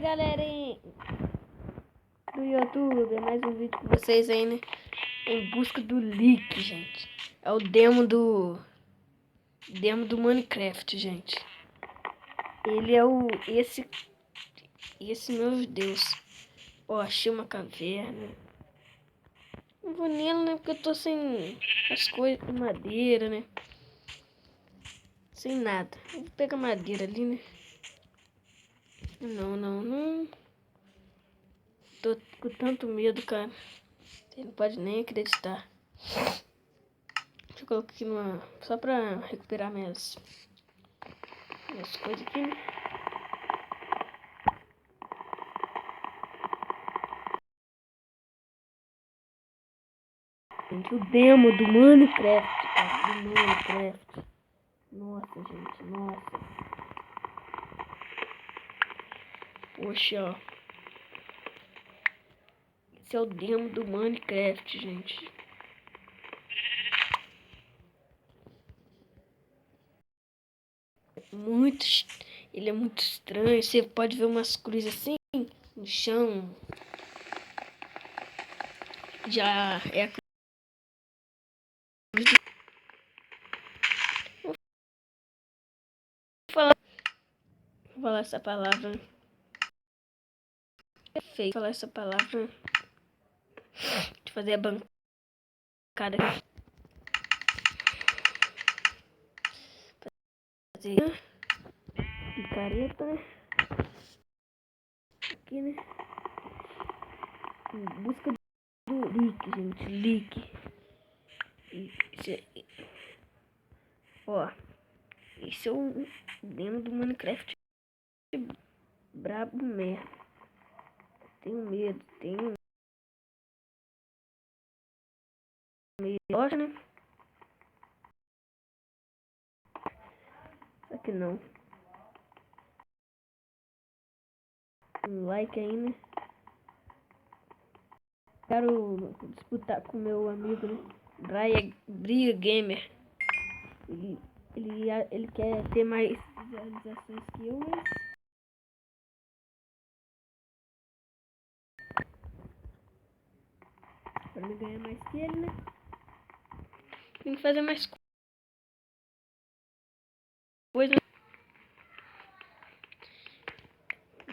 Galerinha do YouTube, mais um vídeo com vocês aí, né? Em busca do leak, gente. É o demo do Minecraft, gente. Ele é esse meu Deus. Ó, achei uma caverna. Não vou nele, né? Porque eu tô sem as coisas, madeira, né? Sem nada. Vou pegar madeira ali, né? Não. Tô com tanto medo, cara. Você não pode nem acreditar. Deixa eu colocar aqui só pra recuperar minhas coisas aqui, né? Gente, o demo do Minecraft, cara. Do Minecraft. Nossa, gente, nossa. Poxa, ó. Esse é o demo do Minecraft, gente. Ele é muito estranho. Você pode ver umas cruzes assim no chão. Já é a cruz do... Vou falar essa palavra. É feio falar essa palavra. De fazer a bancada. Fazer picareta, né? Aqui, né? Em busca do leak, gente. Leak. Ó. Esse é o demo do Minecraft brabo mesmo. Tenho medo. Loja, né? Só que não. Um like aí, né? Quero disputar com meu amigo, né? Briga Gamer. Ele quer ter mais visualizações que eu, mas... Pra me ganhar mais que ele, né? Tem que fazer mais coisa.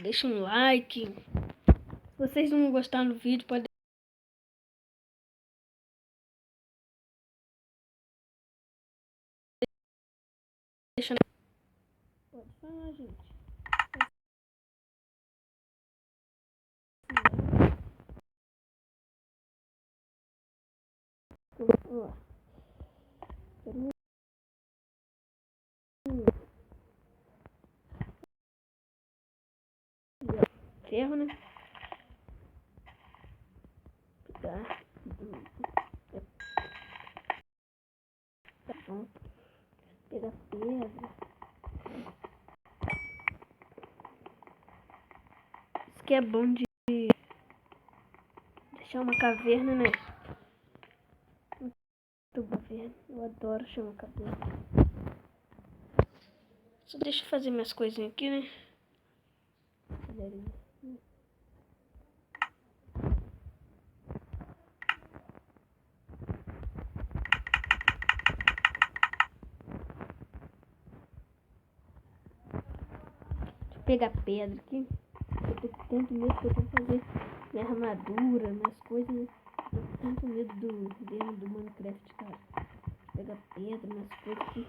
Deixa um like. Se vocês não gostaram do vídeo, pode deixar. Pode falar, gente. Ó. Ferro, né? Tá. Tá bom. Pegar pedra. Isso que é bom de deixar uma caverna, né? Caverna. Eu adoro achar uma caverna. Só deixa eu fazer minhas coisinhas aqui, né? Pegar pedra aqui. Eu tô com tanto medo que eu tenho que fazer minha armadura, minhas coisas, né? Eu tô com tanto medo do Minecraft, cara. Pegar pedra, minhas coisas aqui.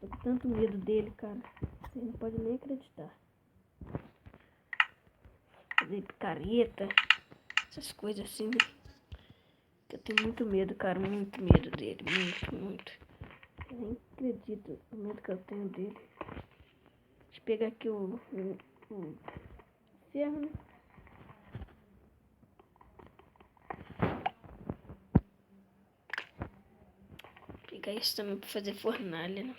Tô com tanto medo dele, cara. Você não pode nem acreditar. Fazer picareta, essas coisas assim, né? Eu tenho muito medo, cara. Muito medo dele. Muito. Eu nem acredito no medo que eu tenho dele. Deixa eu pegar aqui o ferro, né? Pegar isso também pra fazer fornalha, né?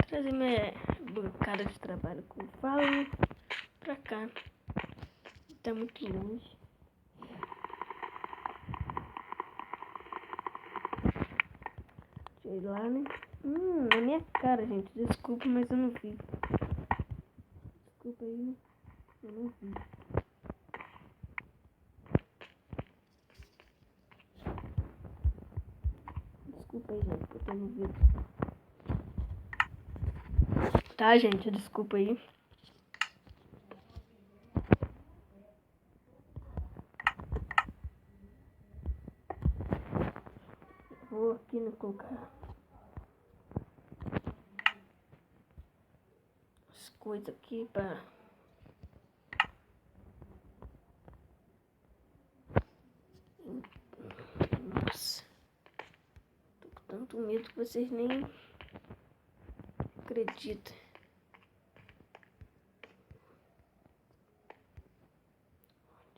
Trazer minha bancada de trabalho com fala, né? Pra cá. Tá muito longe. Sei lá, né? Na minha cara, gente. Desculpa, mas eu não vi. Desculpa aí, né? Eu não vi. Desculpa aí, gente, que eu tô no vídeo. Tá, gente? Desculpa aí. Vou aqui no colocar as coisas aqui pra... Nossa. Tô com tanto medo que vocês nem acreditam.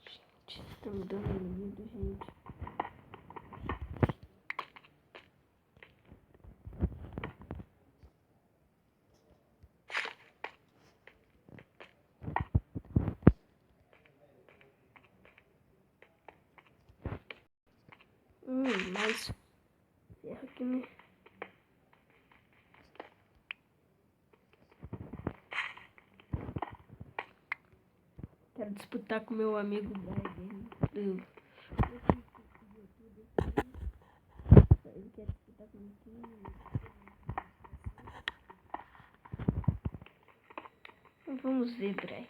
Gente, tá me dando medo, gente. Mais ferro aqui, né? Quero disputar com meu amigo Brian. Ele quer disputar comigo. Vamos ver, Brian.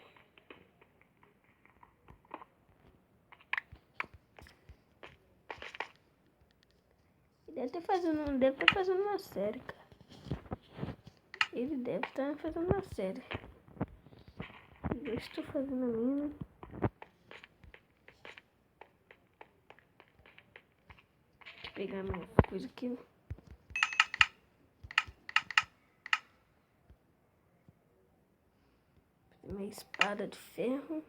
Ele deve estar fazendo uma série, cara. Ele deve estar fazendo uma série. Eu estou fazendo a minha. Deixa eu pegar minha coisa aqui. Minha espada de ferro.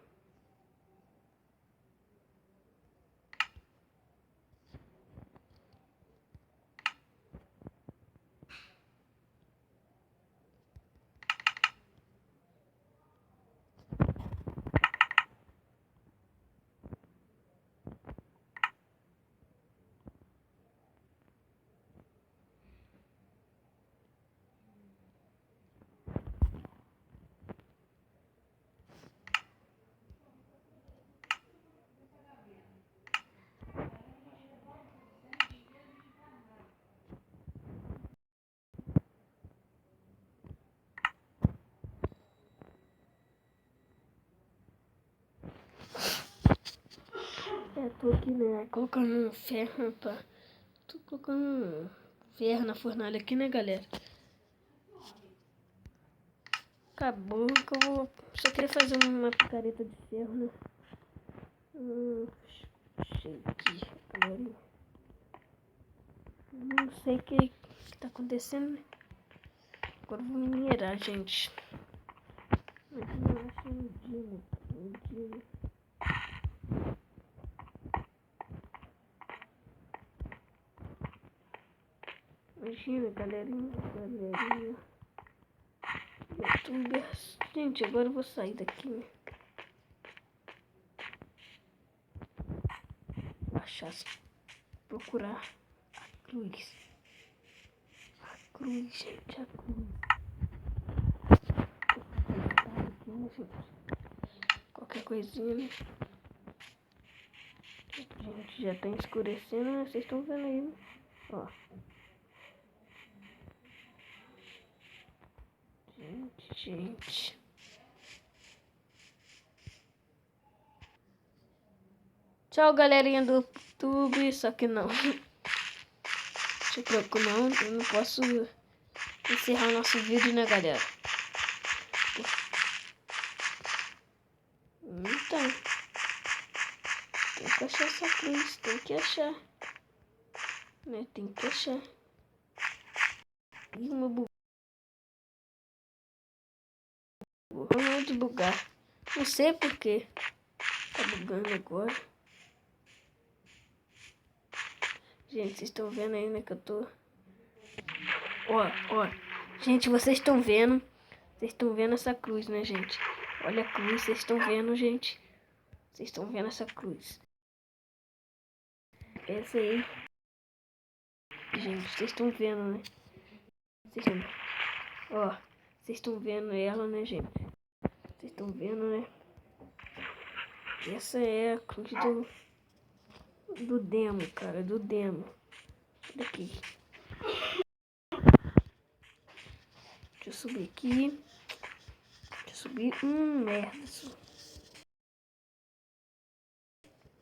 Tô aqui, né, colocando um ferro Tô colocando um ferro na fornalha aqui, né, galera? Acabou que eu vou... Só queria fazer uma picareta de ferro, né? Achei aqui, galera. Não sei o que tá acontecendo, né? Agora eu vou minerar, gente. Mas não acho um dia, né? Imagina, galerinha. Youtubers. Gente, agora eu vou sair daqui, né? Achar, procurar a cruz. A cruz, gente, a cruz. Aqui, né, gente? Qualquer coisinha, né? Gente, já tá escurecendo, né? Vocês estão vendo aí, né? Ó. Gente. Tchau, galerinha do YouTube. Só que não. Deixa eu procurar, não. Eu não posso encerrar o nosso vídeo, né, galera? Então. Tem que achar essa cruz. Tem que achar. Né? Tem que achar. Ih, uma bugou. Vamos de bugar. Não sei porquê. Tá bugando agora. Gente, vocês estão vendo aí, né, que eu tô... Ó. Gente, vocês estão vendo. Vocês estão vendo essa cruz, né, gente? Olha a cruz, vocês estão vendo, gente. Vocês estão vendo essa cruz. Essa aí. Gente, vocês estão vendo, né? Vocês estão... Ó, vocês estão vendo ela, né, gente? Vocês estão vendo, né? Essa é a cruz do demo, cara, do demo. Daqui. Deixa eu subir aqui. Deixa eu subir. Merda.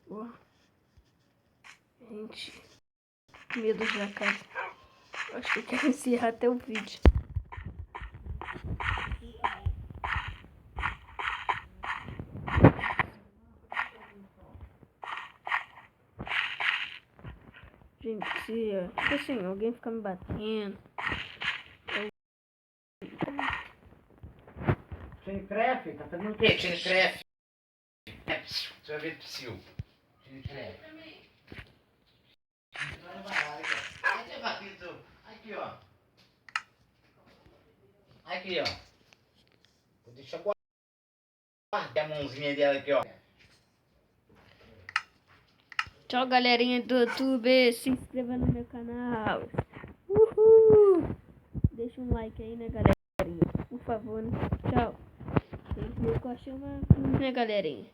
Ó. Gente. Que medo já, cara. Acho que eu quero encerrar até o vídeo. Gente, se tipo assim, alguém ficar me batendo. Tinecrefe? Tá fazendo o quê? Tinecrefe. Você vai ver psil. Tinecrefe. Aqui, ó. Aqui, ó. Deixa eu guardar a mãozinha dela aqui, ó. Tchau, galerinha do YouTube. Se inscreva no meu canal. Uhul! Deixa um like aí, né, galerinha? Por favor, né? Tchau. Tem que me coxar uma, né, galerinha?